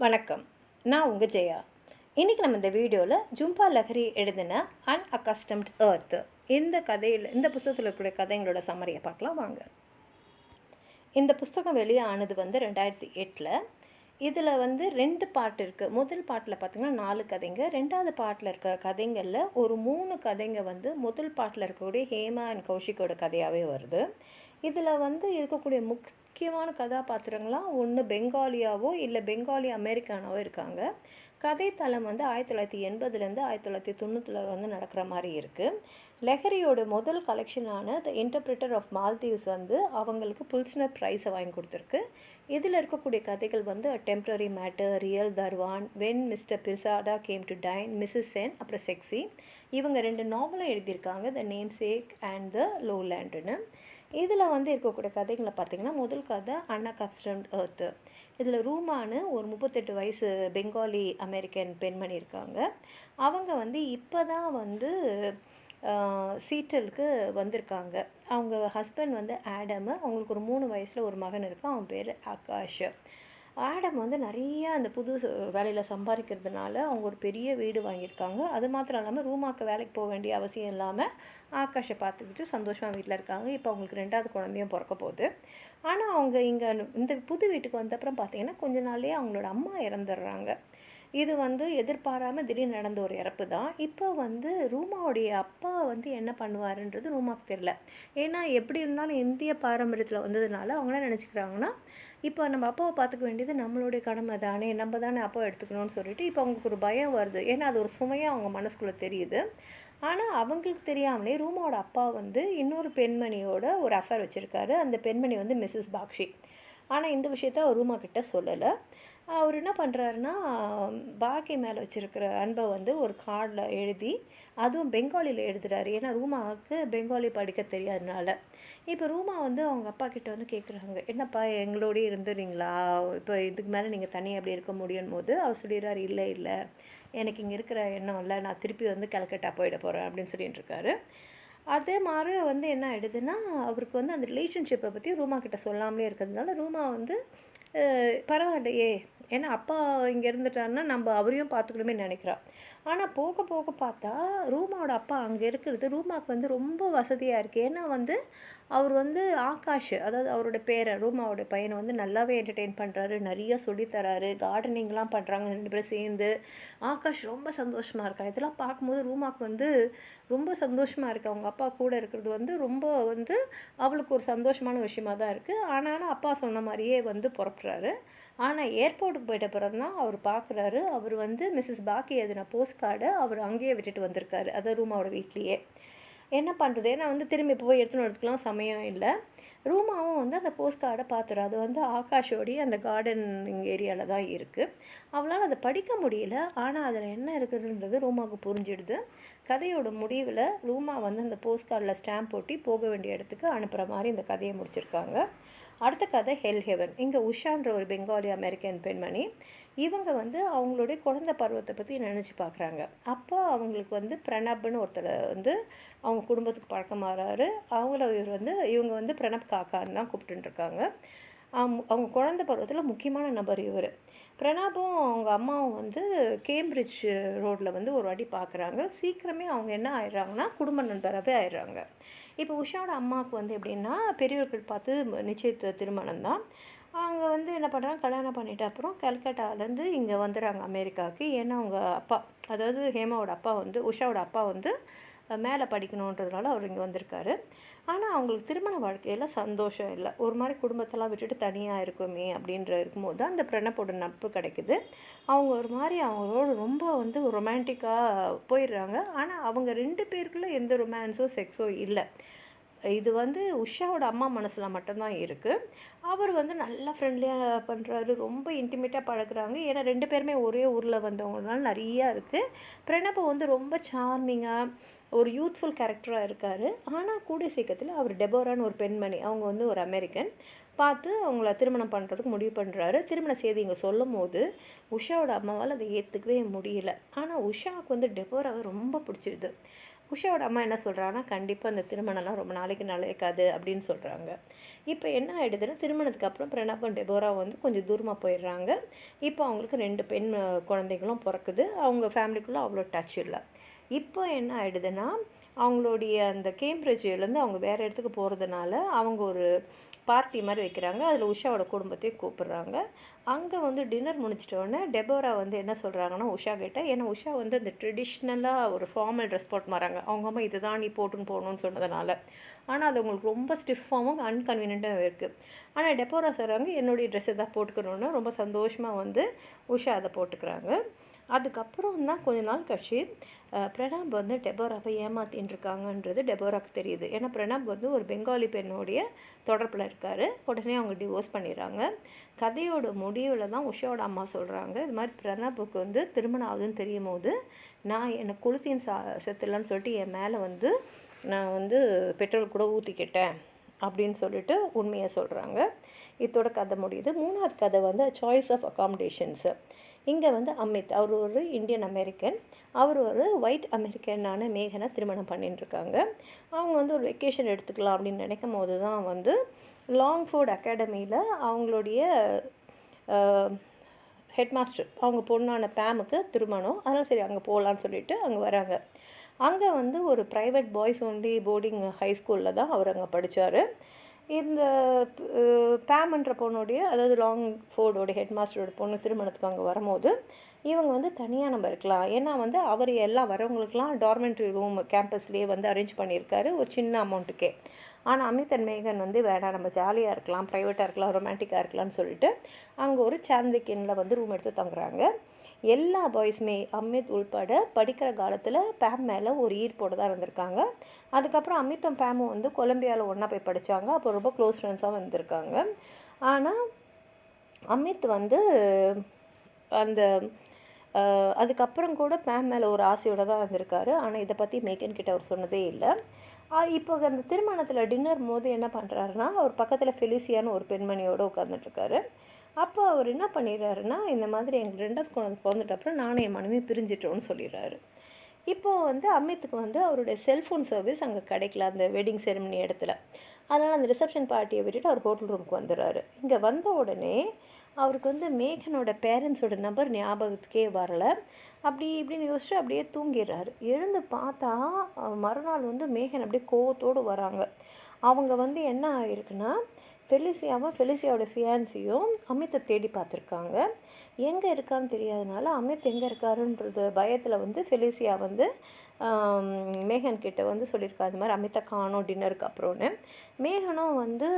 வணக்கம். நான் உங்கள் ஜெயா. இன்றைக்கி நம்ம இந்த வீடியோவில் ஜும்பா லஹரி எழுதின அன்அக்கஸ்டம்ட் எர்த் இந்த புத்தகத்தில் இருக்கக்கூடிய கதைங்களோட சம்மரியை பார்க்கலாம் வாங்க. இந்த புத்தகம் வெளியே ஆனது 2008. இதில் 2 பார்ட் இருக்குது. முதல் பார்ட்டில் பார்த்திங்கன்னா 4 கதைங்க. 2வது பார்ட்டில் இருக்கிற கதைங்களில் ஒரு 3 கதைங்க முதல் பார்ட்டில் இருக்கக்கூடிய ஹேமா அண்ட் கௌஷிக்கோட கதையாகவே வருது. இதில் இருக்கக்கூடிய முக்கியமான கதாபாத்திரங்களாம் ஒன்று பெங்காலியாவோ இல்லை பெங்காலி அமெரிக்கானாவோ இருக்காங்க. கதைத்தளம் 1980லேருந்து 1990 நடக்கிற மாதிரி இருக்குது. லெஹரியோட முதல் கலெக்ஷனான த இன்டர்பிரிட்டர் ஆஃப் மால்தீவ்ஸ் அவங்களுக்கு புல்ஸ்னர் ப்ரைஸை வாங்கி கொடுத்துருக்கு. இதில் இருக்கக்கூடிய கதைகள் temporary matter, real durwan, when Mr Pirzada came to dine, Mrs Sen, அப்புறம் செக்ஸி. இவங்க 2 நாவலும் எழுதியிருக்காங்க, the name sake and the லோலேண்டுன்னு. இதில் இருக்கக்கூடிய கதைகளை பார்த்திங்கன்னா முதல் கதை அன்அக்கஸ்டம்ட் எர்த். இதில் ரூமானு ஒரு 38 வயசு பெங்காலி அமெரிக்கன் பெண்மணி இருக்காங்க. அவங்க இப்போ தான் சீட்டலுக்கு வந்திருக்காங்க. அவங்க ஹஸ்பண்ட் ஆடம். அவங்களுக்கு ஒரு 3 வயசில் ஒரு மகன் இருக்கான். அவன் பேர் ஆகாஷ். ஆடம் நிறைய அந்த புது வேலையில் சம்பாதிக்கிறதுனால அவங்க ஒரு பெரிய வீடு வாங்கியிருக்காங்க. அது மாத்திரம் இல்லாமல் ரூமாக்கு வேலைக்கு போக வேண்டிய அவசியம் இல்லாமல் ஆகாஷை பார்த்துக்கிட்டு சந்தோஷமாக வீட்டில் இருக்காங்க. இப்போ அவங்களுக்கு 2வது குழந்தையும் பிறக்க போகுது. ஆனால் அவங்க இங்கே இந்த புது வீட்டுக்கு வந்தப்புறம் பார்த்திங்கன்னா கொஞ்ச நாள்லேயே அவங்களோட அம்மா இறந்துடுறாங்க. இது எதிர்பாராமல் திடீர்னு நடந்த ஒரு இறப்பு தான். இப்போ ரூமாவுடைய அப்பா என்ன பண்ணுவாருன்றது ரூமாவுக்கு தெரில. ஏன்னா எப்படி இருந்தாலும் இந்திய பாரம்பரியத்தில் வந்ததுனால அவங்க என்ன நினச்சிக்கிறாங்கன்னா, இப்போ நம்ம அப்பாவை பார்த்துக்க வேண்டியது நம்மளுடைய கடமை தானே, நம்ம தானே அப்பாவை எடுத்துக்கணும்னு சொல்லிட்டு இப்போ அவங்களுக்கு ஒரு பயம் வருது. ஏன்னா அது ஒரு சுமையாக அவங்க மனசுக்குள்ளே தெரியுது. ஆனால் அவங்களுக்கு தெரியாமலே ரூமாவோட அப்பா இன்னொரு பெண்மணியோட ஒரு அஃபேர் வச்சுருக்காரு. அந்த பெண்மணி மிஸ்ஸஸ் பாக்ஷி. ஆனால் இந்த விஷயத்த அவர் ரூமா கிட்ட சொல்லலை. அவர் என்ன பண்ணுறாருன்னா, பாக்கி மேலே வச்சுருக்கிற அன்பை ஒரு கார்டில் எழுதி, அதுவும் பெங்காலியில் எழுதுகிறாரு. ஏன்னா ரூமாவுக்கு பெங்காலி படிக்க தெரியாதனால. இப்போ ரூமா அவங்க அப்பா கிட்ட கேட்குறாங்க, என்னப்பா எங்களோடய இருந்துறீங்களா, இப்போ இதுக்கு மேலே நீங்கள் தனியாக எப்படி இருக்க முடியும் போது அவர் சொல்லிடுறாரு, இல்லை இல்லை எனக்கு இங்கே இருக்கிற எண்ணம் இல்லை, நான் திருப்பி கல்கட்டா போயிட போகிறேன் அப்படின்னு சொல்லிட்டு இருக்காரு. அதே மாதிரி என்ன ஆகிடுதுன்னா, அவருக்கு அந்த ரிலேஷன்ஷிப்பை பற்றி ரூமா கிட்ட சொல்லாமலே இருக்கிறதுனால ரூமா பரவாயில்லையே, ஏன்னா அப்பா இங்கே இருந்துட்டாருன்னா நம்ம அவரையும் பார்த்துக்கணுமே நினைக்கிறா. ஆனால் போக போக பார்த்தா ரூமாவோட அப்பா அங்கே இருக்கிறது ரூமாவுக்கு ரொம்ப வசதியாக இருக்குது. ஏன்னா அவர் ஆகாஷ், அதாவது அவரோட பேரன் ரூமாவோட பையனை நல்லாவே என்டர்டெயின் பண்ணுறாரு, நிறைய சொல்லித்தராரு, கார்டனிங்லாம் பண்ணுறாங்க 2 பேரும் சேர்ந்து. ஆகாஷ் ரொம்ப சந்தோஷமாக இருக்கா. இதெல்லாம் பார்க்கும்போது ரூமாவுக்கு ரொம்ப சந்தோஷமாக இருக்குது. அவங்க அப்பா கூட இருக்கிறது ரொம்ப அவளுக்கு ஒரு சந்தோஷமான விஷயமா தான் இருக்குது. ஆனாலும் அப்பா சொன்ன மாதிரியே புறப்படுறாரு. ஆனால் ஏர்போர்ட்டுக்கு போயிட்ட பிறகு தான் அவர் பார்க்குறாரு, அவர் மிஸ்ஸஸ் பாக்கி எழுதின போஸ்ட் கார்டை அவர் அங்கேயே விட்டுட்டு வந்திருக்காரு, அதை ரூமாவோட வீட்லேயே. என்ன பண்ணுறது, ஏன்னா திரும்பி போய் எடுத்துன்னு வரதுக்குலாம் சமயம் இல்லை. ரூமாவும் அந்த போஸ்ட் கார்டை பார்த்துரு. அது ஆகாஷோடைய அந்த கார்டனிங் ஏரியாவில் தான் இருக்குது. அவளால் அதை படிக்க முடியல. ஆனால் அதில் என்ன இருக்குதுன்றது ரூமாவுக்கு புரிஞ்சிடுது. கதையோட முடிவில் ரூமா அந்த போஸ்ட் கார்டில் ஸ்டாம்ப் போட்டி போக வேண்டிய இடத்துக்கு அனுப்புகிற மாதிரி இந்த கதையை முடிச்சிருக்காங்க. அடுத்த கதை ஹெல் ஹெவன். இங்கே உஷான்ற ஒரு பெங்காலி அமெரிக்கன் பெண்மணி. இவங்க அவங்களுடைய குழந்தை பருவத்தை பற்றி நினச்சி பார்க்குறாங்க. அப்போ அவங்களுக்கு பிரணப்னு ஒருத்தர் அவங்க குடும்பத்துக்கு பழக்கமாகறாரு. இவங்க பிரணப் காக்கான்னு தான் கூப்பிட்டுருக்காங்க. அவங்க குழந்தை பருவத்தில் முக்கியமான நபர் இவர். பிரணாபும் அவங்க அம்மாவும் கேம்பிரிட்ஜ் ரோட்டில் ஒரு வாட்டி பார்க்குறாங்க. சீக்கிரமே அவங்க என்ன ஆயிடுறாங்கன்னா குடும்ப நண்பராகவே ஆயிடுறாங்க. இப்போ உஷாவோட அம்மாவுக்கு எப்படின்னா பெரியவர்கள் பார்த்து நிச்சயத்த திருமணம் தான். அவங்க என்ன பண்ணுறாங்க, கல்யாணம் பண்ணிட்ட அப்புறம் கல்கட்டாலேருந்து இங்கே வந்துடுறாங்க அமெரிக்காவுக்கு. ஏன்னா அவங்க அப்பா, அதாவது ஹேமாவோட அப்பா உஷாவோட அப்பா மேலே படிக்கணுன்றதுனால அவர் இங்கே வந்திருக்காரு. ஆனால் அவங்களுக்கு திருமண வாழ்க்கையில் சந்தோஷம் இல்லை. ஒரு மாதிரி குடும்பத்தெல்லாம் விட்டுட்டு தனியாக இருக்குமே இருக்கும்போது தான் அந்த பிரணப்போட நட்பு கிடைக்குது. அவங்க ஒரு மாதிரி அவங்களோட ரொம்ப ரொமான்டிக்காக போயிடுறாங்க. ஆனால் அவங்க 2 பேருக்குள்ளே எந்த ரொமான்ஸோ செக்ஸோ இல்லை. இது உஷாவோட அம்மா மனசில் மட்டும்தான் இருக்குது. அவர் நல்லா ஃப்ரெண்ட்லியாக பண்ணுறாரு, ரொம்ப இன்டிமேட்டாக பழகுறாங்க. ஏன்னா 2 பேருமே ஒரே ஊரில் வந்தவங்கனால நிறையா இருக்குது. பிரணப்ப ரொம்ப சார்மிங்காக ஒரு யூத்ஃபுல் கேரக்டராக இருக்கார். ஆனால் கூடிய சீக்கிரத்தில் அவர் டெபோரான்னு ஒரு பெண்மணி, அவங்க ஒரு அமெரிக்கன், பார்த்து அவங்கள திருமணம் பண்ணுறதுக்கு முடிவு பண்ணுறாரு. திருமண செய்தி இங்கே சொல்லும் போது உஷாவோட அம்மாவால் அதை ஏற்றுக்கவே முடியல. ஆனால் உஷாவுக்கு டெபோராவை ரொம்ப பிடிச்சிடுது. உஷாவோட அம்மா என்ன சொல்கிறாங்கன்னா, கண்டிப்பாக அந்த திருமணம்லாம் ரொம்ப நாளைக்கு நிலைக்காது அப்படின்னு சொல்கிறாங்க. இப்போ என்ன ஆகிடுதுன்னா, திருமணத்துக்கு அப்புறம் பிரணாப்பும் டெபோரா வந்து கொஞ்சம் தூரமாக போயிடுறாங்க. இப்போ அவங்களுக்கு 2 பெண் குழந்தைகளும் பிறக்குது. அவங்க ஃபேமிலிக்குள்ளே அவ்வளோ டச் இல்லை. இப்போ என்ன ஆகிடுதுன்னா, அவங்களுடைய அந்த கேம்பிரிட்ஜ்லேருந்து அவங்க வேறு இடத்துக்கு போகிறதுனால அவங்க ஒரு பார்ட்டி மாதிரி வைக்கிறாங்க. அதில் உஷாவோட குடும்பத்தையும் கூப்பிடுறாங்க. அங்கே வந்து டின்னர் முடிச்சிட்டோடனே டெபோரா வந்து என்ன சொல்கிறாங்கன்னா உஷா கிட்ட, ஏன்னா உஷா வந்து அந்த ட்ரெடிஷ்னலாக ஒரு ஃபார்மல் ட்ரெஸ் போட்டு மாறாங்க. அவங்க அம்மா இதுதான் நீ போட்டுன்னு போகணுன்னு சொன்னதுனால. ஆனால் அது உங்களுக்கு ரொம்ப ஸ்டிஃபாகவும் அன்கன்வீனியண்ட்டாகவும் இருக்குது. ஆனால் டெபோரா சொல்கிறாங்க என்னுடைய ட்ரெஸ்ஸை தான் போட்டுக்கணுன்னு ரொம்ப சந்தோஷமாக வந்து உஷா அதை போட்டுக்கிறாங்க. அதுக்கப்புறம் தான் கொஞ்ச நாள் கழிச்சு பிரணாப் வந்து டெபோராவை ஏமாத்தின்னு இருக்காங்கன்றது டெபோராவுக்கு தெரியுது. ஏன்னா பிரணாப் வந்து ஒரு பெங்காலி பெண்ணுடைய தொடர்பில் இருக்கார். உடனே அவங்க டிவோர்ஸ் பண்ணிடுறாங்க. கதையோட முடிவில் தான் உஷாவோட அம்மா சொல்கிறாங்க, இது மாதிரி பிரணாப்புக்கு வந்து திருமணம் ஆகுதுன்னு தெரியும் போது நான் என்னை கொளுத்தின்னு செத்துலன்னு சொல்லிட்டு என் மேலே வந்து நான் வந்து பெட்ரோல் கூட ஊற்றிக்கிட்டேன் அப்படின்னு சொல்லிட்டு உண்மையை சொல்கிறாங்க. இதோட கதை முடியுது. 3வது கதை வந்து சாய்ஸ் ஆஃப் அகாமடேஷன்ஸு. இங்கே வந்து அமித் அவர் ஒரு இந்தியன் அமெரிக்கன், அவர் ஒரு ஒயிட் அமெரிக்கனான மேகனை திருமணம் பண்ணிட்டுருக்காங்க. அவங்க வந்து ஒரு வெக்கேஷன் எடுத்துக்கலாம் அப்படின்னு நினைக்கும் போது தான் வந்து லாங்ஃபோர்ட் அகாடமியில் அவங்களுடைய ஹெட்மாஸ்டர் அவங்க பொண்ணான பேமுக்கு திருமணம். அதனால் சரி அங்கே போகலான்னு சொல்லிட்டு அங்கே வராங்க. அங்கே வந்து ஒரு private boys only boarding high ஸ்கூலில் தான் அவர் அங்கே படித்தார். இந்த பேம்ன்ற பொண்ணுடைய, அதாவது லாங்ஃபோர்டோடைய ஹெட்மாஸ்டரோட பொண்ணு திருமணத்துக்கு அங்கே வரும்போது இவங்க வந்து தனியாக நம்ம இருக்கலாம், ஏன்னா வந்து அவர் எல்லாம் வரவங்களுக்கெல்லாம் டார்மெண்ட்ரி ரூம் கேம்பஸ்லேயே வந்து அரேஞ்ச் பண்ணியிருக்காரு ஒரு சின்ன அமௌண்ட்டுக்கே. ஆனால் அமித் அண்ட் மேகன் வந்து வேணாம், நம்ம ஜாலியாக இருக்கலாம், ப்ரைவேட்டாக இருக்கலாம், ரொமான்டிக்காக இருக்கலாம்னு சொல்லிட்டு அங்கே ஒரு சாண்ட்விக் இன்னில் வந்து ரூம் எடுத்து தங்குறாங்க. எல்லா பாய்ஸுமே அமித் உள்பட படிக்கிற காலத்தில் பேம் மேலே ஒரு ஈர்ப்போடு தான் இருந்திருக்காங்க. அதுக்கப்புறம் அமித்தும் பேமும் வந்து கொலம்பியாவில் ஒன்றா போய் படித்தாங்க. அப்போ ரொம்ப க்ளோஸ் ஃப்ரெண்ட்ஸாக வந்திருக்காங்க. ஆனால் அமித் வந்து அந்த அதுக்கப்புறம் கூட பேம் மேலே ஒரு ஆசையோடு தான் வந்திருக்காரு. ஆனால் இதை பற்றி மேகன் கிட்ட அவர் சொன்னதே இல்லை. இப்போ அந்த திருமணத்தில் டின்னர் போது என்ன பண்ணுறாருன்னா, அவர் பக்கத்தில் ஃபெலிசியான்னு ஒரு பெண்மணியோடு உட்காந்துட்ருக்காரு. அப்போ அவர் என்ன பண்ணிடுறாருன்னா, இந்த மாதிரி எங்கள் 2வது குழந்தை பிறந்துட்ட அப்புறம் நானும் என் மனைவி பிரிஞ்சிட்டோன்னு சொல்லிடுறாரு. இப்போது வந்து அமித்துக்கு வந்து அவருடைய செல்ஃபோன் சர்வீஸ் அங்கே கிடைக்கல அந்த வெட்டிங் செரிமனி இடத்துல. அதனால் அந்த ரிசப்ஷன் பார்ட்டியை விட்டுட்டு அவர் ஹோட்டல் ரூமுக்கு வந்துடுறாரு. இங்கே வந்த உடனே அவருக்கு வந்து மேகனோட பேரண்ட்ஸோட நம்பர் ஞாபகத்துக்கே வரலை. அப்படி இப்படின்னு யோசிச்சு அப்படியே தூங்கிடுறாரு. எழுந்து பார்த்தா மறுநாள் வந்து மேகன் அப்படியே கோவத்தோடு வராங்க. அவங்க வந்து என்ன ஆகிருக்குன்னா, ஃபெலிசியாவோட ஃபியான்சியும் அமித்தை தேடி பார்த்துருக்காங்க. எங்கே இருக்கான்னு தெரியாதனால அமித் எங்கே இருக்காருன்றது பயத்தில் வந்து ஃபெலிசியா வந்து மேகன் கிட்ட வந்து சொல்லியிருக்கா, அது மாதிரி அமித்தை காணோம் டின்னருக்கு அப்புறம்னு. மேகனும் வந்து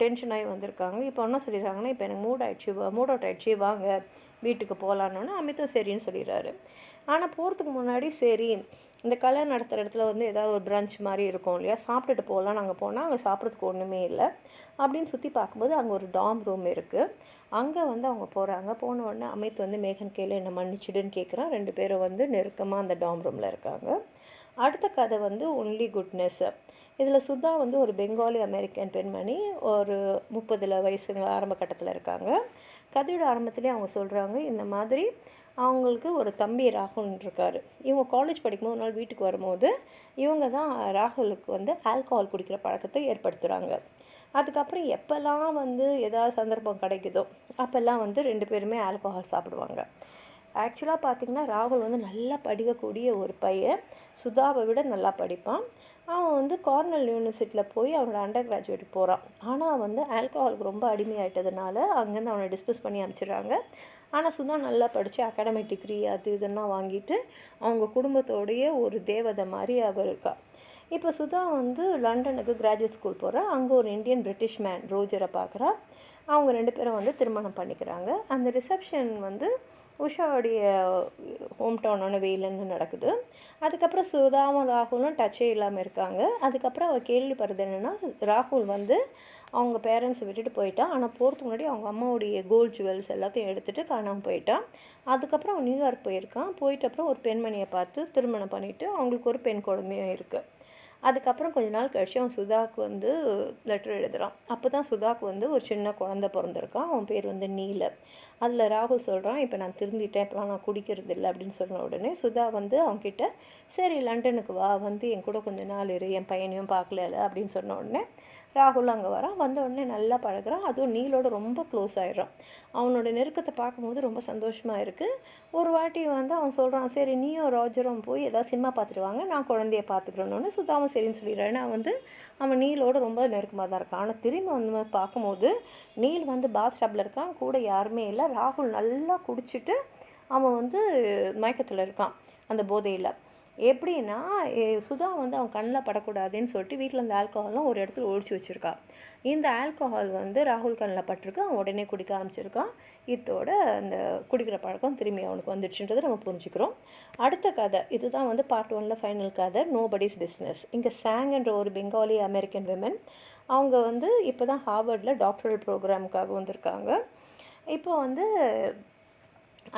டென்ஷன் ஆகி வந்திருக்காங்க. இப்போ என்ன சொல்லிடுறாங்கன்னா, இப்போ எனக்கு மூட் அவுட் ஆகிடுச்சு, வாங்க வீட்டுக்கு போகலான்னு. அமித்தும் சரின்னு சொல்லிடுறாரு. ஆனால் போகிறதுக்கு முன்னாடி சரி இந்த கல்யாணம் நடத்துகிற இடத்துல வந்து ஏதாவது ஒரு பிரஞ்ச் மாதிரி இருக்கும் இல்லையா, சாப்பிட்டுட்டு போகலாம். நாங்கள் போனால் அங்கே சாப்பிட்றதுக்கு ஒன்றுமே இல்லை அப்படின்னு சுற்றி பார்க்கும்போது அங்கே ஒரு டாம் ரூம் இருக்குது. அங்கே வந்து அவங்க போகிறாங்க. போன உடனே அமித் வந்து மேகன் கையில் என்ன மன்னிச்சிடுன்னு கேட்குறான். 2 பேரும் வந்து நெருக்கமாக அந்த டாம் ரூமில் இருக்காங்க. அடுத்த கதை வந்து ஒன்லி குட்னஸ். இதில் சுதா வந்து ஒரு பெங்காலி அமெரிக்கன் பெண்மணி, ஒரு 30 வயசுங்க ஆரம்ப கட்டத்தில் இருக்காங்க. கதையோட ஆரம்பத்துலேயே அவங்க சொல்கிறாங்க, இந்த மாதிரி அவங்களுக்கு ஒரு தம்பி ராகுல்னு இருக்கார். இவங்க காலேஜ் படிக்கும்போது ஒரு நாள் வீட்டுக்கு வரும்போது இவங்க தான் ராகுலுக்கு வந்து ஆல்கஹால் குடிக்கிற பழக்கத்தை ஏற்படுத்துகிறாங்க. அதுக்கப்புறம் எப்போல்லாம் வந்து ஏதாவது சந்தர்ப்பம் கிடைக்குதோ அப்போல்லாம் வந்து 2 பேருமே ஆல்கஹால் சாப்பிடுவாங்க. ஆக்சுவலாக பார்த்திங்கன்னா ராகுல் வந்து நல்லா படிக்கக்கூடிய ஒரு பையன், சுதாவை விட நல்லா படிப்பான். அவன் வந்து கார்னல் யூனிவர்சிட்டியில் போய் அவனோட அண்டர் கிராஜுவேட் போகிறான். ஆனால் வந்து ஆல்கஹாலுக்கு ரொம்ப அடிமையாயிட்டதுனால அங்கேருந்து அவனை டிஸ்மிஸ் பண்ணி அனுப்பிச்சிடுறாங்க. ஆனால் சுதா நல்லா படித்து அகாடமிக் டிகிரி அது இதெல்லாம் வாங்கிட்டு அவங்க குடும்பத்தோடைய ஒரு தேவதை மாதிரி அவள் இருக்கா. இப்போ சுதா வந்து லண்டனுக்கு கிராஜுவேட் ஸ்கூல் போகிறா. அங்கே ஒரு இந்தியன் பிரிட்டிஷ் மேன் ரோஜரை பார்க்குறா. அவங்க 2 பேரும் வந்து திருமணம் பண்ணிக்கிறாங்க. அந்த ரிசப்ஷன் வந்து உஷாவுடைய ஹோம் டவுனான வெயிலன்னு நடக்குது. அதுக்கப்புறம் சுதாவும் ராகுலும் டச்சே இல்லாமல் இருக்காங்க. அதுக்கப்புறம் அவள் கேள்விப்படுறது என்னென்னா, ராகுல் வந்து அவங்க பேரண்ட்ஸை விட்டுட்டு போயிட்டான். ஆனால் போகிறதுக்கு முன்னாடி அவங்க அம்மாவுடைய கோல்ட் ஜுவல்ஸ் எல்லாத்தையும் எடுத்துகிட்டு காணாமல் போயிட்டான். அதுக்கப்புறம் அவன் நியூயார்க் போயிருக்கான். போயிட்டு அப்புறம் ஒரு பெண்மணியை பார்த்து திருமணம் பண்ணிவிட்டு அவங்களுக்கு ஒரு பெண் குழந்தையும் இருக்குது. அதுக்கப்புறம் கொஞ்ச நாள் கழிச்சு அவன் சுதாவுக்கு வந்து லெட்டர் எழுதுகிறான். அப்போ தான் சுதாவுக்கு வந்து ஒரு சின்ன குழந்தை பிறந்திருக்கான். அவன் பேர் வந்து நீல. அதில் ராகுல் சொல்கிறான், இப்போ நான் திருந்திட்டேன், இப்போலாம் நான் குடிக்கிறது இல்லை அப்படின்னு சொன்ன உடனே சுதா வந்து அவன்கிட்ட சரி லண்டனுக்கு வா, வந்து என் கூட கொஞ்ச நாள் இரு, என் பையனையும் பார்க்கல அப்படின்னு சொன்ன உடனே ராகுல் அங்கே வரான். வந்த உடனே நல்லா பழகுறான். அதுவும் நீலோட ரொம்ப க்ளோஸ் ஆகிடுறான். அவனோட நெருக்கத்தை பார்க்கும்போது ரொம்ப சந்தோஷமாக இருக்குது. ஒரு வாட்டி வந்து அவன் சொல்கிறான், சரி நீயும் ராஜரும் போய் ஏதாவது சினிமா பார்த்துட்டு வாங்க, நான் குழந்தைய பார்த்துக்கிறேன்னு சுதாவும் சரின்னு சொல்லிடுறான். ஏன்னா வந்து அவன் நீலோட ரொம்ப நெருக்கமாக தான் இருக்கான். ஆனால் திரும்பி வந்து பார்க்கும்போது நீல் வந்து பாத் டப்பில் இருக்கான், கூட யாருமே இல்லை. ராகுல் நல்லா குடிச்சிட்டு அவன் வந்து மயக்கத்தில் இருக்கான் அந்த போதையில். எப்படின்னா சுதா வந்து அவன் கண்ணில் படக்கூடாதுன்னு சொல்லிட்டு வீட்டில் இந்த ஆல்கஹால்லாம் ஒரு இடத்துல ஒழிச்சு வச்சுருக்கா. இந்த ஆல்கஹால் வந்து ராகுல் கண்ணில் பட்டிருக்கு. அவன் உடனே குடிக்க ஆரம்பிச்சிருக்கான். இதோட அந்த குடிக்கிற பழக்கம் திரும்பி அவனுக்கு வந்துடுச்சுன்றதை நம்ம புரிஞ்சுக்கிறோம். அடுத்த கதை இதுதான் வந்து பார்ட் 1ல் ஃபைனல் கதை, நோபடிஸ் பிஸ்னஸ். இங்கே சாங்ன்ற ஒரு பெங்காலி அமெரிக்கன் விமன், அவங்க வந்து இப்போ தான் ஹார்வர்டில் டாக்டரல் ப்ரோக்ராமுக்காக வந்திருக்காங்க. இப்போ வந்து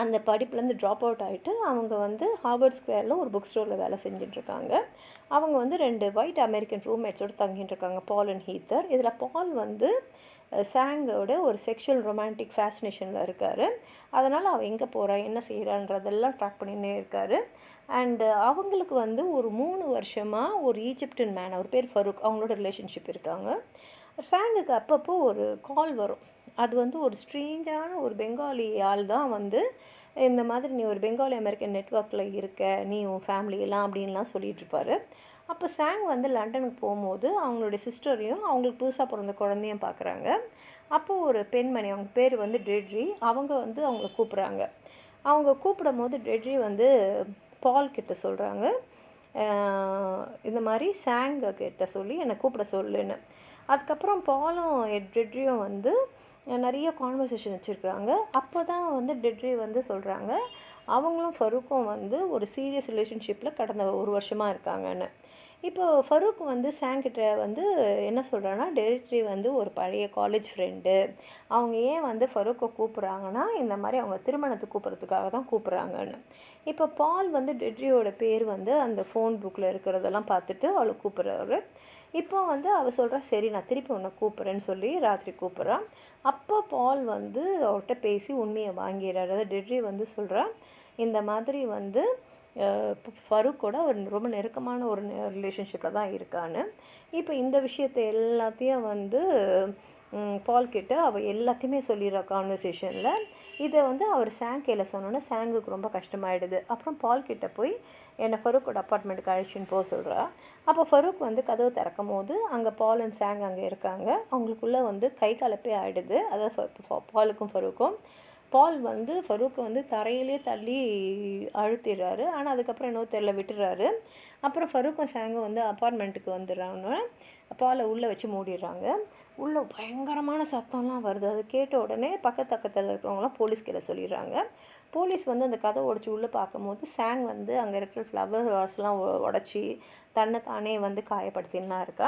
அந்த படிப்புலேருந்து ட்ராப் அவுட் ஆகிட்டு அவங்க வந்து ஹார்வர்ட் ஸ்கொயரில் ஒரு புக் ஸ்டோரில் வேலை செஞ்சிட்ருக்காங்க. அவங்க வந்து 2 ஒயிட் அமெரிக்கன் ரூம்மேட்ஸோடு தங்கிட்டுருக்காங்க, பால் அண்ட் ஹீத்தர். இதில் பால் வந்து சாங்கோட ஒரு செக்ஷுவல் ரொமான்டிக் ஃபேசினேஷனில் இருக்கார். அதனால் அவள் எங்கே போகிறா என்ன செய்கிறான்றதெல்லாம் ட்ராக் பண்ணினே இருக்கார். அண்டு அவங்களுக்கு வந்து ஒரு 3 வருஷமாக ஒரு ஈஜிப்டியன் மேன், அவர் பேர் ஃபரூக், அவங்களோட ரிலேஷன்ஷிப் இருக்காங்க. சாங்குக்கு அப்பப்போ ஒரு கால் வரும். அது வந்து ஒரு ஸ்ட்ரேஞ்சான ஒரு பெங்காலி ஆள் தான் வந்து இந்த மாதிரி நீ ஒரு பெங்காலி அமெரிக்கன் நெட்ஒர்க்கில் இருக்க, நீ உன் ஃபேமிலியெல்லாம் அப்படின்லாம் சொல்லிகிட்ருப்பாரு. அப்போ சாங் வந்து லண்டனுக்கு போகும்போது அவங்களுடைய சிஸ்டரையும் அவங்களுக்கு புதுசாக பிறந்த குழந்தையும் பார்க்குறாங்க. அப்போது ஒரு பெண்மணி, அவங்க பேர் வந்து டெட்ரி, அவங்க வந்து அவங்கள கூப்பிட்றாங்க. அவங்க கூப்பிடும் போது டெட்ரி வந்து பால் கிட்ட சொல்கிறாங்க, இந்த மாதிரி சாங் கிட்ட சொல்லி என்னை கூப்பிட சொல்லுன்னு. அதுக்கப்புறம் பாலும் டெட்ரியும் வந்து நிறைய கான்வர்சேஷன் வச்சுருக்குறாங்க. அப்போ தான் வந்து டெட்ரி வந்து சொல்கிறாங்க, அவங்களும் ஃபரூக்கும் வந்து ஒரு சீரியஸ் ரிலேஷன்ஷிப்பில் கடந்த 1 வருஷமாக இருக்காங்கன்னு. இப்போ ஃபரூக் வந்து சாங்கிட்ட வந்து என்ன சொல்கிறான்னா, டெட்ரி வந்து ஒரு பழைய காலேஜ் ஃப்ரெண்டு, அவங்க ஏன் வந்து ஃபரூக்கை கூப்பிட்றாங்கன்னா இந்த மாதிரி அவங்க திருமணத்துக்கு கூப்பிட்றதுக்காக தான் கூப்பிட்றாங்கன்னு. இப்போ பால் வந்து டெட்ரியோட பேர் வந்து அந்த ஃபோன் புக்கில் இருக்கிறதெல்லாம் பார்த்துட்டு அவளை கூப்பிட்றாரு. இப்போ வந்து அவள் சொல்கிறா, சரி நான் திருப்பி உன்னை கூப்பிட்றேன்னு சொல்லி ராத்திரி கூப்பிட்றான். அப்போ பால் வந்து அவர்கிட்ட பேசி உண்மையை வாங்கிறார். அதாவது டெட்ரி வந்து சொல்கிறா, இந்த மாதிரி வந்து ஃபரூக்கோட ஒரு ரொம்ப நெருக்கமான ஒரு ரிலேஷன்ஷிப்பில் தான் இருக்கான்னு. இப்போ இந்த விஷயத்தை எல்லாத்தையும் வந்து பால் கிட்ட அவள் எல்லாத்தையுமே சொல்லிடுறா கான்வர்சேஷனில். இதை வந்து அவர் சாங் கையில் சொன்னோன்னே சாங்குக்கு ரொம்ப கஷ்டமாயிடுது. அப்புறம் பால் கிட்ட போய் என்னை ஃபரூக்கோட அப்பார்ட்மெண்ட்டுக்கு அழைச்சின்னு போக சொல்கிறா. அப்போ ஃபரூக் வந்து கதவு திறக்கும் போது அங்கே பால் அண்ட் சாங் அங்கே இருக்காங்க. அவங்களுக்குள்ளே வந்து கை கலப்பே ஆகிடுது. அதாவது பாலுக்கும் ஃபரூக்கும். பால் வந்து ஃபரூக்கை வந்து தரையிலே தள்ளி அழுத்திடுறாரு. ஆனால் அதுக்கப்புறம் இன்னொரு தெரியல விட்டுறாரு. அப்புறம் ஃபரூக்கும் சாங்கும் வந்து அப்பார்ட்மெண்ட்டுக்கு வந்துடுறாங்க. பாலை உள்ளே வச்சு மூடிடுறாங்க. உள்ளே பயங்கரமான சத்தம்லாம் வருது. அது கேட்ட உடனே பக்கத்தில் இருக்கிறவங்களாம் போலீஸ் கையில் சொல்லிடுறாங்க. போலீஸ் வந்து அந்த கதை உடச்சி உள்ளே பார்க்கும்போது சாங் வந்து அங்கே இருக்கிற ஃப்ளவர் வாஸ்லாம் உடச்சி தன்னை தானே வந்து காயப்படுத்தின்லாம் இருக்கா.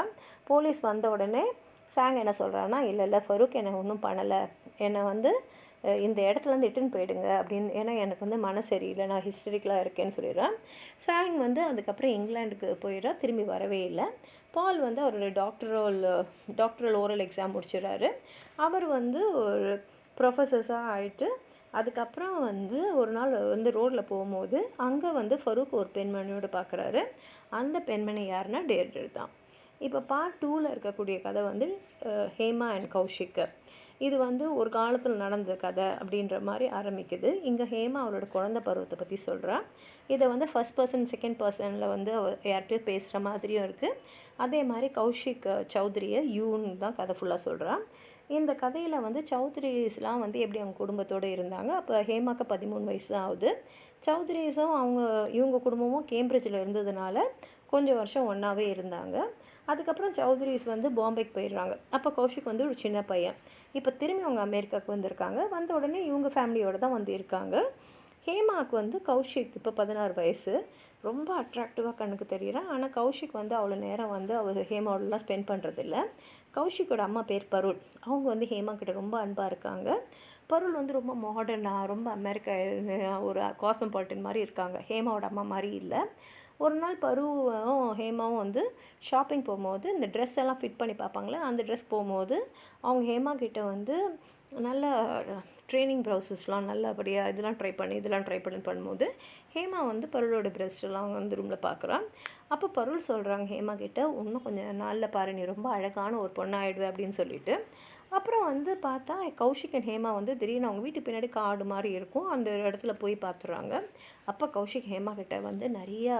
போலீஸ் வந்த உடனே சாங் என்ன சொல்கிறான்னா, இல்லை ஃபரூக் என்னை ஒன்றும் பண்ணலை, என்னை வந்து இந்த இடத்துலேருந்து இட்டுன்னு போயிடுங்க அப்படின்னு, ஏன்னா எனக்கு வந்து மனசு சரியில்லை, நான் ஹிஸ்டரிக்கலாக இருக்கேன்னு சொல்லிடுறேன். சாங் வந்து அதுக்கப்புறம் இங்கிலாந்துக்கு போயிடுறா, திரும்பி வரவே இல்லை. பால் வந்து அவரோட டாக்டரல் ஓரல் எக்ஸாம் முடிச்சிடுறாரு. அவர் வந்து ஒரு ப்ரொஃபஸர்ஸாக ஆகிட்டு அதுக்கப்புறம் வந்து ஒரு நாள் வந்து ரோட்டில் போகும்போது அங்கே வந்து ஃபரூக் ஒரு பெண்மணியோடு பார்க்குறாரு. அந்த பெண்மணி யாருன்னா டெட்ரி தான். இப்போ பார்ட் 2ல் இருக்கக்கூடிய கதை வந்து ஹேமா அண்ட் கௌஷிக். இது வந்து ஒரு காலத்தில் நடந்த கதை அப்படின்ற மாதிரி ஆரம்பிக்குது. இங்கே ஹேமா அவரோட குழந்தை பருவத்தை பற்றி சொல்கிறா. இதை வந்து ஃபர்ஸ்ட் பர்சன் செகண்ட் பர்சனில் வந்து யார்கிட்டயும் பேசுகிற மாதிரியும் இருக்குது. அதே மாதிரி கௌஷிக் சௌத்ரியை யூன்னு தான் கதை ஃபுல்லாக சொல்கிறான். இந்த கதையில் வந்து சௌத்ரிஸ்லாம் வந்து எப்படி அவங்க குடும்பத்தோடு இருந்தாங்க. அப்போ ஹேமாக்கு 13 வயசு தான் ஆகுது. சௌத்ரிஸும் இவங்க குடும்பமும் கேம்பிரிட்ஜில் இருந்ததுனால கொஞ்சம் வருஷம் ஒன்றாவே இருந்தாங்க. அதுக்கப்புறம் சௌத்ரிஸ் வந்து பாம்பேக்கு போயிடுறாங்க. அப்போ கௌஷிக் வந்து ஒரு சின்ன பையன். இப்போ திரும்பி அவங்க அமெரிக்காவுக்கு வந்திருக்காங்க. வந்த உடனே இவங்க ஃபேமிலியோடு தான் வந்து இருக்காங்க. ஹேமாவுக்கு வந்து கௌஷிக் இப்போ 16 வயசு, ரொம்ப அட்ராக்டிவாக கண்ணுக்கு தெரிகிறான். ஆனால் கௌஷிக் வந்து அவ்வளோ நேரம் வந்து அவர் ஹேமாவோடலாம் ஸ்பெண்ட் பண்ணுறதில்ல. கௌஷிக்கோட அம்மா பேர் பருள். அவங்க வந்து ஹேமா கிட்ட ரொம்ப அன்பாக இருக்காங்க. பருள் வந்து ரொம்ப மாடர்னாக, ரொம்ப அமெரிக்கா ஒரு காஸ்மோபாலிட்டன் மாதிரி இருக்காங்க. ஹேமாவோட அம்மா மாதிரி இல்லை. ஒரு நாள் பருவும் ஹேமாவும் வந்து ஷாப்பிங் போகும்போது இந்த ட்ரெஸ் எல்லாம் ஃபிட் பண்ணி பார்ப்பாங்களே, அந்த ட்ரெஸ் போகும்போது அவங்க ஹேமா கிட்ட வந்து நல்ல ட்ரெயினிங் ப்ரௌசஸ்லாம் நல்லபடியாக இதெல்லாம் ட்ரை பண்ணி பண்ணும்போது ஹேமா வந்து பருளோட ப்ரெஸ்ட்டெல்லாம் வந்து ரூமில் பார்க்குறான். அப்போ பருள் சொல்கிறாங்க ஹேமா கிட்ட, இன்னும் கொஞ்சம் நாளில் பாரு நீ ரொம்ப அழகான ஒரு பொண்ணாயிடுவேன் அப்படின்னு சொல்லிட்டு. அப்புறம் வந்து பார்த்தா கௌஷிக் அண்ட் ஹேமா வந்து திடீர்னு அவங்க வீட்டு பின்னாடி காடு மாதிரி இருக்கும், அந்த இடத்துல போய் பார்த்துறாங்க. அப்போ கௌஷிக் ஹேமா கிட்ட வந்து நிறையா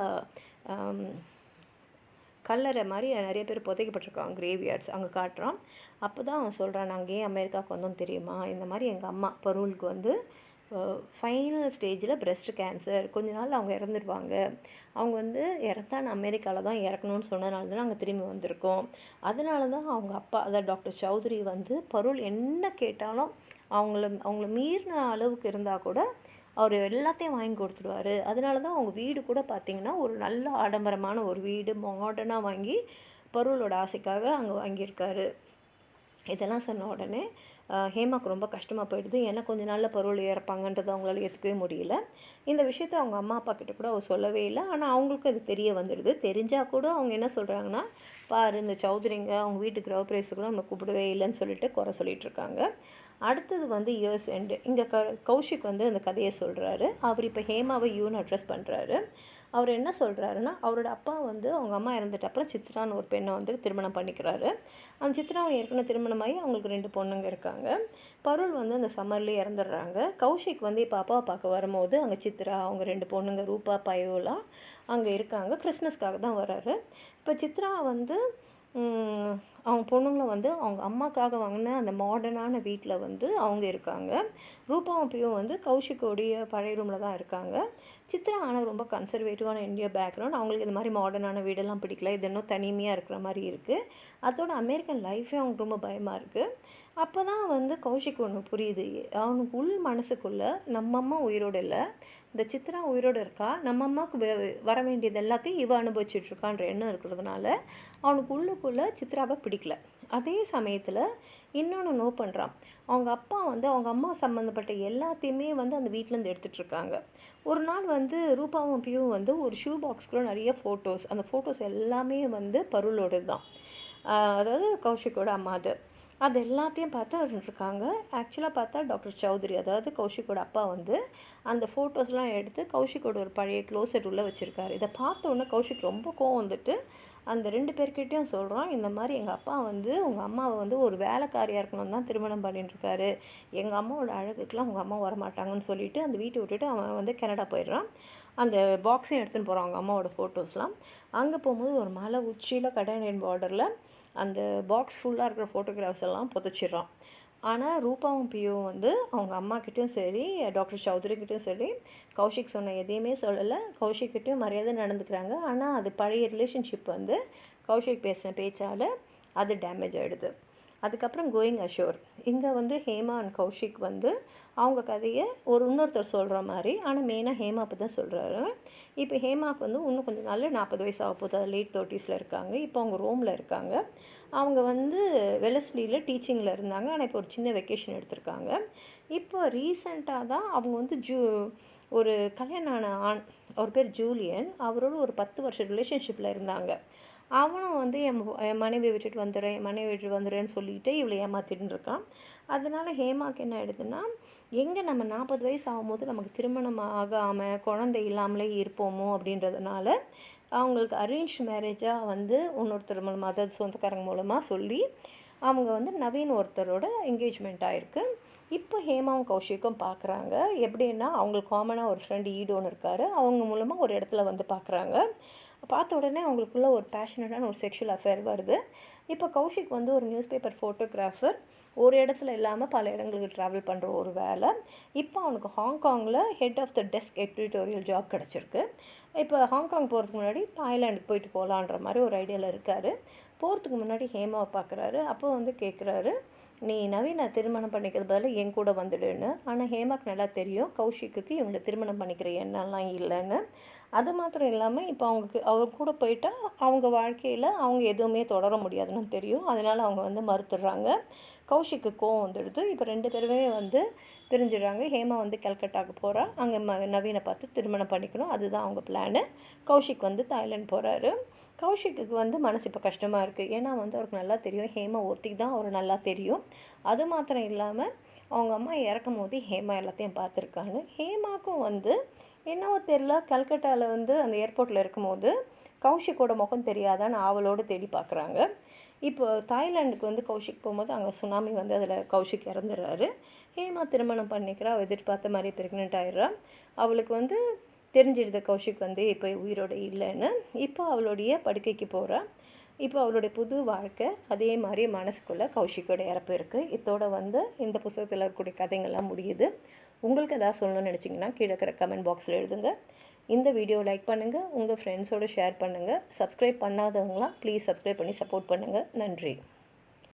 கல்லறை மாதிரி நிறைய பேர் புதைக்கப்பட்டிருக்காங்க, கிரேவ்யார்ட்ஸ் அங்கே காட்டுறான். அப்போ தான் அவன் சொல்கிறான், நாங்கள் ஏன் அமெரிக்காவுக்கு வந்தோம் தெரியுமா, இந்த மாதிரி எங்கள் அம்மா பருளுக்கு வந்து ஃபைனல் ஸ்டேஜில் பிரெஸ்ட் கேன்சர், கொஞ்ச நாள் அவங்க இறந்துடுவாங்க, அவங்க வந்து இறந்தா நான் அமெரிக்காவில் தான் இறக்கணும்னு சொன்னதுனால தான் நாங்கள் திரும்பி வந்திருக்கோம். அதனால தான் அவங்க அப்பா அதாவது டாக்டர் சௌத்ரி வந்து பருள் என்ன கேட்டாலும் அவங்கள மீறின அளவுக்கு இருந்தால் கூட அவர் எல்லாத்தையும் வாங்கி கொடுத்துருவார். அதனால தான் அவங்க வீடு கூட பார்த்திங்கன்னா ஒரு நல்ல ஆடம்பரமான ஒரு வீடு மாடர்னாக வாங்கி பருளோட ஆசைக்காக அங்கே வாங்கியிருக்காரு. இதெல்லாம் சொன்ன உடனே ஹேமாவுக்கு ரொம்ப கஷ்டமாக போயிடுது. ஏன்னா கொஞ்ச நாளில் பருள் இறப்பாங்கன்றது அவங்களால ஏற்றுக்கவே முடியல. இந்த விஷயத்த அவங்க அம்மா அப்பா கிட்ட கூட அவர் சொல்லவே இல்லை. ஆனால் அவங்களுக்கும் அது தெரிய வந்துடுது. தெரிஞ்சால் கூட அவங்க என்ன சொல்கிறாங்கன்னா, பாரு இந்த சௌத்ரிங்க அவங்க வீட்டு கிரகப்பிரவேசத்துக்கு கூட நம்ம கூப்பிடவே இல்லைன்னு சொல்லிட்டு குறை சொல்லிகிட்ருக்காங்க. அடுத்தது வந்து இயர்ஸ் எண்டு. இங்கே கௌஷிக் வந்து அந்த கதையை சொல்கிறாரு. அவர் இப்போ ஹேமாவை யூன்னு அட்ரஸ் பண்ணுறாரு. அவர் என்ன சொல்கிறாருன்னா, அவரோட அப்பா வந்து அவங்க அம்மா இறந்துட்ட அப்புறம் சித்ரான்னு ஒரு பெண்ணை வந்து திருமணம் பண்ணிக்கிறாரு. அந்த சித்ராவை ஏற்கனவே திருமணமாகி அவங்களுக்கு 2 பொண்ணுங்க இருக்காங்க. பருள் வந்து அந்த சம்மர்லேயே இறந்துடுறாங்க. கௌஷிக் வந்து இப்போ அப்பாவை பார்க்க வரும்போது அங்கே சித்ரா, அவங்க 2 பொண்ணுங்க ரூபா, பயோலா அங்கே இருக்காங்க. கிறிஸ்மஸ்க்காக தான் வர்றாரு. இப்போ சித்ரா வந்து அவங்க பொண்ணுங்களை வந்து அவங்க அம்மாக்காக வாங்கின அந்த மாடர்னான வீட்டில் வந்து அவங்க இருக்காங்க. ரூபாவும் பியும் வந்து கௌஷிக்கோடைய பழைய ரூமில் தான் இருக்காங்க. சித்ரா ஆனால் ரொம்ப கன்சர்வேட்டிவான இந்தியா பேக்ரவுண்ட், அவங்களுக்கு இந்த மாதிரி மாடர்னான வீடெல்லாம் பிடிக்கல, இது இன்னும் தனிமையாக இருக்கிற மாதிரி இருக்குது. அதோட அமெரிக்கன் லைஃபே அவங்களுக்கு ரொம்ப பயமாக இருக்குது. அப்போ தான் வந்து கௌஷிக் ஒன்று புரியுது, அவனுக்கு உள் மனசுக்குள்ளே நம்ம அம்மா உயிரோடு இல்லை, இந்த சித்ரா உயிரோடு இருக்கா, நம்ம அம்மாவுக்கு வர வேண்டியது எல்லாத்தையும் இவ அனுபவிச்சுட்ருக்கான்ற எண்ணம் இருக்கிறதுனால அவனுக்கு உள்ளுக்குள்ளே சித்ராவை பிடிக்கல. அதே சமயத்தில் இன்னொன்று நோ பண்ணுறான், அவங்க அப்பா வந்து அவங்க அம்மா சம்மந்தப்பட்ட எல்லாத்தையுமே வந்து அந்த வீட்டிலேருந்து எடுத்துகிட்ருக்காங்க. ஒரு நாள் வந்து ரூபாவும் பியும் வந்து ஒரு ஷூ பாக்ஸ்குள்ளே நிறைய ஃபோட்டோஸ், அந்த ஃபோட்டோஸ் எல்லாமே வந்து பருளோடு தான், அதாவது கௌஷிக்கோட அம்மா அது எல்லாத்தையும் பார்த்து இருக்காங்க. ஆக்சுவலாக பார்த்தா டாக்டர் சௌத்ரி அதாவது கௌஷிக்கோட அப்பா வந்து அந்த ஃபோட்டோஸ்லாம் எடுத்து கௌஷிக்கோட ஒரு பழைய க்ளோசெட் உள்ளே வச்சுருக்காரு. இதை பார்த்த உடனே கௌஷிக் ரொம்ப கோவம் வந்துட்டு அந்த 2 பேர்கிட்டையும் சொல்கிறான், இந்த மாதிரி எங்கள் அப்பா வந்து உங்கள் அம்மாவை வந்து ஒரு வேலைக்காரியாக இருக்கணும்னு தான் திருமணம் பண்ணிட்டுருக்காரு, எங்கள் அம்மாவோட அழகுக்கெலாம் உங்கள் அம்மா வரமாட்டாங்கன்னு சொல்லிவிட்டு அந்த வீட்டை விட்டுட்டு அவன் வந்து கனடா போயிடுறான். அந்த பாக்ஸையும் எடுத்துன்னு போகிறான் அவங்க அம்மாவோட ஃபோட்டோஸ்லாம். அங்கே போகும்போது ஒரு மலை உச்சியில் கடானியன் பார்டரில் அந்த பாக்ஸ் ஃபுல்லாக இருக்கிற ஃபோட்டோகிராஃப்ஸ் எல்லாம் புதைச்சிட்றான். ஆனால் ரூபாவும் பியும் வந்து அவங்க அம்மாக்கிட்டையும் சரி டாக்டர் சௌத்ரிக்கிட்டையும் சரி கௌஷிக் சொன்ன எதையுமே சொல்லலை. கௌஷிக்கிட்டையும் மரியாதை நடந்துக்கிறாங்க. ஆனால் அது பழைய ரிலேஷன்ஷிப் வந்து கௌஷிக் பேசின பேச்சால் அது டேமேஜ் ஆகிடுது. அதுக்கப்புறம் கோயிங் அஷோர், இங்கே வந்து ஹேமா அண்ட் கௌஷிக் வந்து அவங்க கதையை இன்னொருத்தர் சொல்கிற மாதிரி, ஆனால் மெயினாக ஹேமா அப்போ தான் சொல்கிறாரு. இப்போ ஹேமாவுக்கு வந்து இன்னும் கொஞ்சம் நாள் 40 வயசு ஆக போகுது, அது லேட் 30s இருக்காங்க. இப்போ அவங்க ரோமில் இருக்காங்க. அவங்க வந்து வெலஸ்லியில் டீச்சிங்கில் இருந்தாங்க, ஆனால் இப்போ ஒரு சின்ன வெக்கேஷன் எடுத்திருக்காங்க. இப்போ ரீசெண்டாக தான் அவங்க வந்து ஒரு கல்யாணம் ஆன அவர் பேர் ஜூலியன், அவரோட ஒரு 10 வருஷம் ரிலேஷன்ஷிப்பில் இருந்தாங்க. அவனும் வந்து என் மனைவியை விட்டுட்டு வந்துடுறேன்னு சொல்லிட்டு இவளை ஏமாத்திட்டு இருக்கான். அதனால் ஹேமாவுக்கு என்ன ஆகிடுதுன்னா, எங்கே நம்ம 40 வயசு ஆகும்போது நமக்கு திருமணம் ஆகாமல் குழந்தை இல்லாமலே இருப்போமோ அப்படின்றதுனால அவங்களுக்கு அரேஞ்ச் மேரேஜாக வந்து இன்னொருத்தர் மூலமாக அதாவது சொந்தக்காரங்க மூலமாக சொல்லி அவங்க வந்து நவீன் ஒருத்தரோட என்கேஜ்மெண்ட் ஆகிருக்கு. இப்போ ஹேமாவும் கௌஷிக்கும் பார்க்குறாங்க. எப்படின்னா அவங்களுக்கு காமனாக ஒரு ஃப்ரெண்டு ஈடோன்னு இருக்கார், அவங்க மூலமாக ஒரு இடத்துல வந்து பார்க்குறாங்க. பார்த்த உடனே அவங்களுக்குள்ள ஒரு பேஷனட்டான ஒரு செக்ஷுவல் அஃபேர் வருது. இப்போ கௌஷிக் வந்து ஒரு நியூஸ் பேப்பர் ஃபோட்டோகிராஃபர், ஒரு இடத்துல இல்லாமல் பல இடங்களுக்கு ட்ராவல் பண்ணுற ஒரு வேலை. இப்போ அவனுக்கு ஹாங்காங்கில் head of the desk editorial job கிடச்சிருக்கு. இப்போ ஹாங்காங் போகிறதுக்கு முன்னாடி தாய்லாண்டுக்கு போயிட்டு போகலான்ற மாதிரி ஒரு ஐடியாவில் இருக்கார். போகிறதுக்கு முன்னாடி ஹேமாவை பார்க்குறாரு. அப்போ வந்து கேட்குறாரு, நீ நவீனை திருமணம் பண்ணிக்கிறது பதில் என் கூட வந்துடுன்னு. ஆனால் ஹேமாக்கு நல்லா தெரியும் கௌஷிக்கு இவங்களை திருமணம் பண்ணிக்கிற எண்ணம்லாம் இல்லைன்னு. அது மாத்திரம் இல்லாமல் இப்போ அவர் கூட போயிட்டால் அவங்க வாழ்க்கையில் அவங்க எதுவுமே தொடர முடியாதுன்னு தெரியும். அதனால் அவங்க வந்து மறுத்துடுறாங்க. கௌஷிக்கு கோவம் வந்துடுது. இப்போ 2 பேருமே வந்து பிரிஞ்சிடுறாங்க. ஹேமா வந்து கல்கட்டாவுக்கு போகிறா. அங்கே நவீனை பார்த்து திருமணம் பண்ணிக்கணும், அதுதான் அவங்க பிளானு. கௌஷிக் வந்து தாய்லாந்து போகிறாரு. கௌஷிக்கு வந்து மனசு இப்போ கஷ்டமாக இருக்குது. ஏன்னா வந்து அவருக்கு நல்லா தெரியும் ஹேமா ஒருத்திக்கு தான் அவர் நல்லா தெரியும். அது மாத்திரம் இல்லாமல் அவங்க அம்மா இறக்கும் போது ஹேமா எல்லாத்தையும் பார்த்துருக்காங்க. ஹேமாவுக்கும் வந்து என்னவோ தெரில, கல்கட்டாவில் வந்து அந்த ஏர்போர்ட்டில் இருக்கும்போது கௌஷிக்கோட முகம் தெரியாதான்னு ஆவலோடு தேடி பார்க்குறாங்க. இப்போ தாய்லாண்டுக்கு வந்து கௌஷிக் போகும்போது அங்கே சுனாமி வந்து அதில் கௌஷிக் இறந்துடுறாரு. ஹேமா திருமணம் பண்ணிக்கிறா. அவள் எதிர்பார்த்த மாதிரி ப்ரெக்னென்ட் ஆகிடுறா. அவளுக்கு வந்து தெரிஞ்சிடுது கௌஷிக் வந்து இப்போ உயிரோடு இல்லைன்னு. இப்போ அவளுடைய படுக்கைக்கு போகிறா. இப்போ அவளுடைய புது வாழ்க்கை அதே மாதிரி மனசுக்குள்ளே கௌஷிக்கோட இறப்பு இருக்குது. இதோட வந்து இந்த புத்தகத்தில் இருக்கக்கூடிய கதைங்கள்லாம் முடியுது. உங்களுக்கு எதாவது சொல்லணும்னு நினச்சிங்கன்னா கீழே இருக்கிற கமெண்ட் பாக்ஸில் எழுதுங்க. இந்த வீடியோ லைக் பண்ணுங்கள், உங்கள் ஃப்ரெண்ட்ஸோடு ஷேர் பண்ணுங்கள். சப்ஸ்கிரைப் பண்ணாதவங்களாம் ப்ளீஸ் சப்ஸ்கிரைப் பண்ணி சப்போர்ட் பண்ணுங்கள். நன்றி.